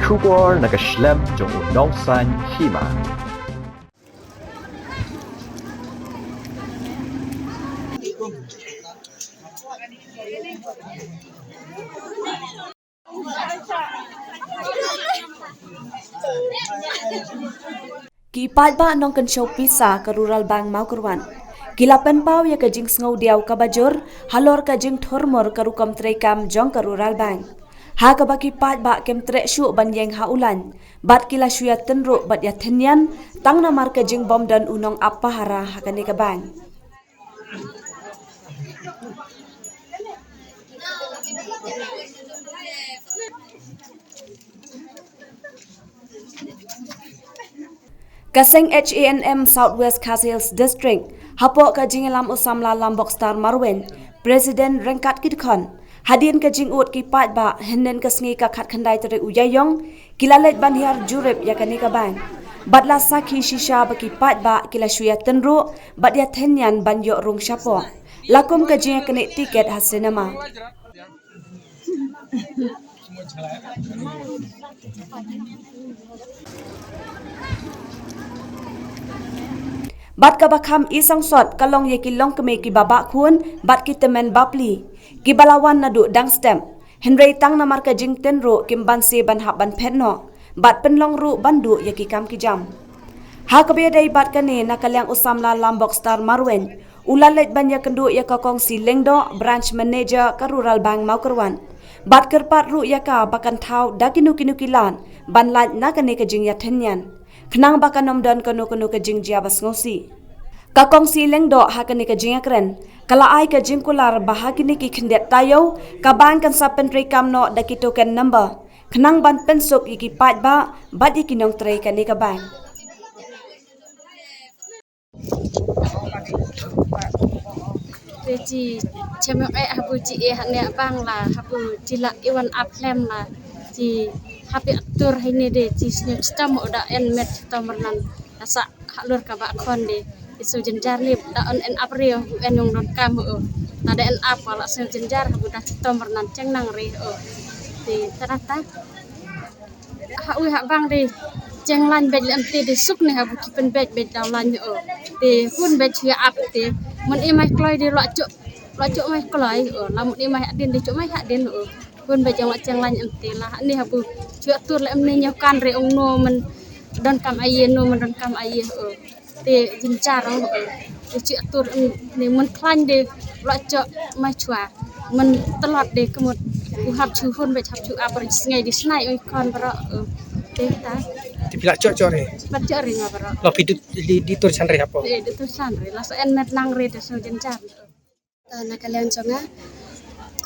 Shubor nagaslem jong udawsan hima. Kipat ba nong kan show pisa ka rural bank mau kurwan. Kilapan pau ya ka jing ngau diaw ka bajur, halor ka jing thormor ka rukam trekam jong ka rural bank. Ha ka ba kipat ba kem trek syu ban yeng ha ulan. Bat kila shuya tenru bat ya tenyan, tang na mar ka jing bom dan unong apa hara ha ka ni ka bank. Kaseng HANM Southwest Khasi District, hapok ka jing lam usam la Lombok Star Marwen, Presiden Rengkat Kidkon, hadin ka jing ut kipat ba henen ka sngi ka khat khandai tere uyayong, kilalet ban hiar jurep ya kani ka bang. Batla sakhi shisha ba kipat ba kila shuya tenru, bat ya tenyan ban yo rung syapo. Lakum ka jing kene tiket ha cinema. Bat ka bakham isang sot kalong ye kilong keme ki baba khun bat ki temen bapli ki balawan nadu dang stem henrei tang namar ka jing tenro kim ban se ban hab ban phetno bat penlong ru bandu ye ki kam ki jam ha ka be dai bat ka ne nakalyang usam la Lombok Star Marwen ulalet ban ya kendu ya ka kong si lengdo branch manager ka rural bank mau kerwan bat kerpat ru ya ka bakan thau dakinu kinu kilan ban lat na ka ne ka jing ya thenyan Kenang baka nomdan kanu ke jing jia bas ngosi. Kakong sileng do ha kani ke jing kren. Kala ai ke jing kular bahagi ni ki khendet tayo kaban kan sa pentri kam no da ki token number. Kenang ban pensuk iki pat ba bat iki nong trei kani ka bang. Ji chemok hapu ji ne bang la hapu jila iwan aplem la ji hapi atur ini de ji stam oda en met tamernan asa halur ka ba khon de isu jenjar lip da on en aprio en nong don kam ada en apa la se jenjar hapu da tamernan ceng nang re di terata ha ui ha bang de ceng lan bej lam te de suk ne hapu kipen bej da lan de hun bej ya ap te mon imai kloi de lo cuk mai kloi lamun imai adin de cuk mai hadin pun bajang wacang lain ente lah ni habu cuak tur le amne nyokan re ong no men don kam aye no men don kam aye te jincar te cuak tur ni men klan de lacok mai chua men telot de kemut u hab chu pun baj hab chu apar ngai di snai oi kon bro te ta ti pila cok re pat cok re ngabro lo pidu di tur san re apo di tur san re la so en met nang re de so jincar na kalian conga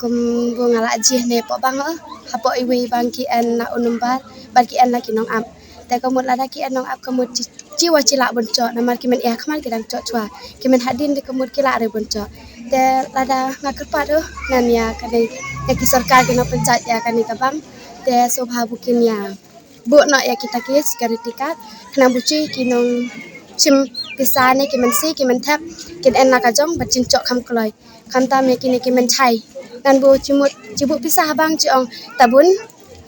kum bunga la jih ne po bang hapo iwi bang ki en na unumbar bar ki en la ki nong ap te komut la da ki en nong ap komut jiwa cila bonco namar ki men ya khamal ki dang cok chua ki men hadin de komut ki la re bonco te la da ngakar pa do nan ya kane ya ki sarkar ki no pencet ya kane ka bang te sobha bukin ya bu no ya kita ki security card kena buci ki nong chim pisane ki men si ki men thap kin en na ka jong bacin cok kham kloi kham ta me ki men chai dan bu cibuk pisah bang ciong tabun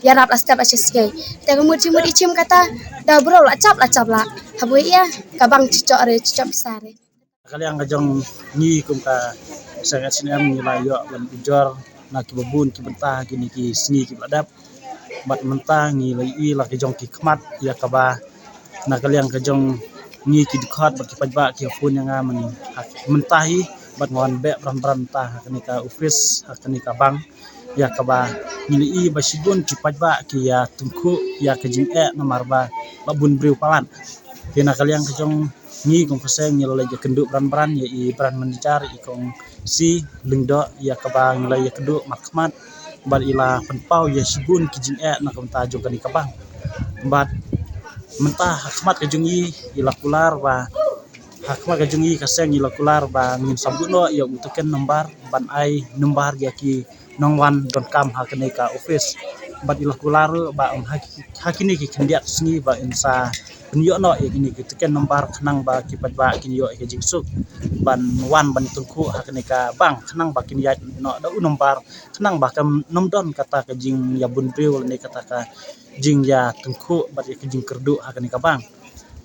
ya rap la step asis gay te kemut cimut icim kata da bro la cap la habu iya kabang cicok re cicok pisah re kali ang kajong ni kum ka sangat sinam ni layo ban ujor na ki babun ki bentah kini ki sni ki badap bat mentah ni lai la kajong ki khmat ya kaba na kali ang kajong ni ki dikhat bat ki pajba ki phun yang aman mentahi bat ngon be bram tah kani ka office kani ka bank ya kaba nili basigun ki pajba ki ya tungku ya kajing nomor ba babun briu palan kena kalian kajong ni kong kaseng ni lolai kendu bran ya i bran mencar i kong si lingdo ya kaba nilai ya kendu makmat bat ila penpau ya sigun kijing na kom tajo kani ka bank bat mentah khmat kajong i ila kular ba hakma kajungi kaseng ila kular ba ngin sambuno ya utuken nombar ban ai nombar ya ki nongwan don kam hakene ka office bat ila kular ba hakini ki kendiat sngi ba insa penyo no kini kita nombar kenang ba kipat ba kini yo ke jingsuk ban wan ban tungku hakni ka bang kenang ba kini ya no da nombar kenang ba kam nomdon kata ke jing ya bun priu ni kata ka jing ya tungku ba ke jing kerdu hakni ka bang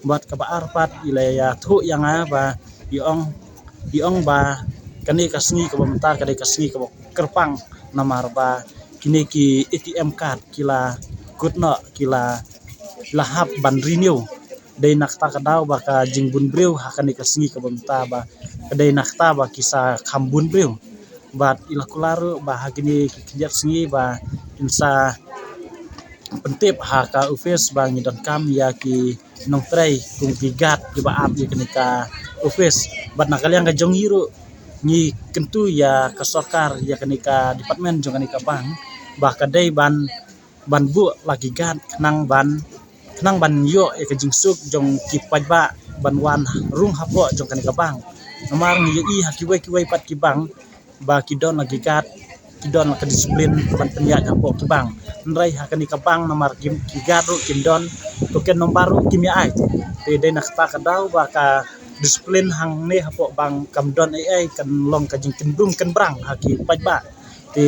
buat ka ba arpat ile ya thu yang ba iong ba kani kasni ka bamta kani kasni ka kerpang namar ba kini ki ATM card kila kutno kila lahap ban renew day nakta kadaw ba ka jingbun brew hakani kasingi ka bamta ba day nakta ba kisa kambun brew ba ilakularo ba hakini kijat singi ba insa pentip ha ka office ba ngidon kam ya ki nong tray kung tigat ki ba ap ya kenika office ba nakaliang ka jongiru ni kentu ya ka sokar ya kenika department jong kenika bang ba kadai ban bu lagi gat kenang ban yo e ka jingsuk jong kipaj ba ban wan rung hapo jong kan ka bang namar ni i hakiwai pat ki bang ba kidon lagi gat kidon ka disiplin ban penyak hapo ki bang nrai hakani ka bang namar ki garu kindon to ken nombaru kimi ai te de nakta ka daw ba ka disiplin hang ne hapo bang kamdon ai kan long ka jing kendum kan brang haki paj ba te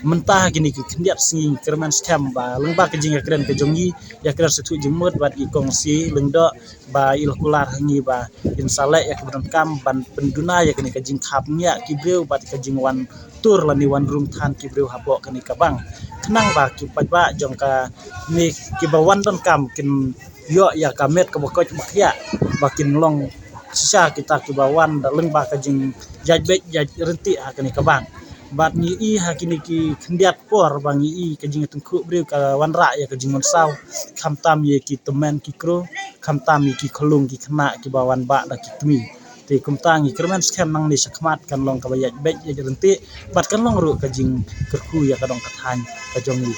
mentah gini kendiap sing kerman stem ba lengba ke jing keren ke jongi ya keren setu jemut bat i kongsi lengdo ba ilkular hangi ba insala ya keberon kam ban penduna ya kini ke jing khapnya kibreu bat ke jing wan tur lani wan room than kibreu hapo kini ka bang kenang ba ki pat ba jong ka ni ki ba wan don kam kin yo ya kamet ke bokoj bakya bakin long sisa kita ki ba wan da lengba ke jing jajbet jaj renti kini ka bang bat ni i hakini ki kendiat por bang i ke jing tungku breu ka wanra ya ke jing saw khamtam ye ki temen ki kro khamtam ye ki kholung ki khna ki bawan ba da ki tumi te kumtang i kerman scam nang ni sakmat kan long ka bayat bet ya renti bat kan long ru ke jing kerku ya kadong kathan ka jong ni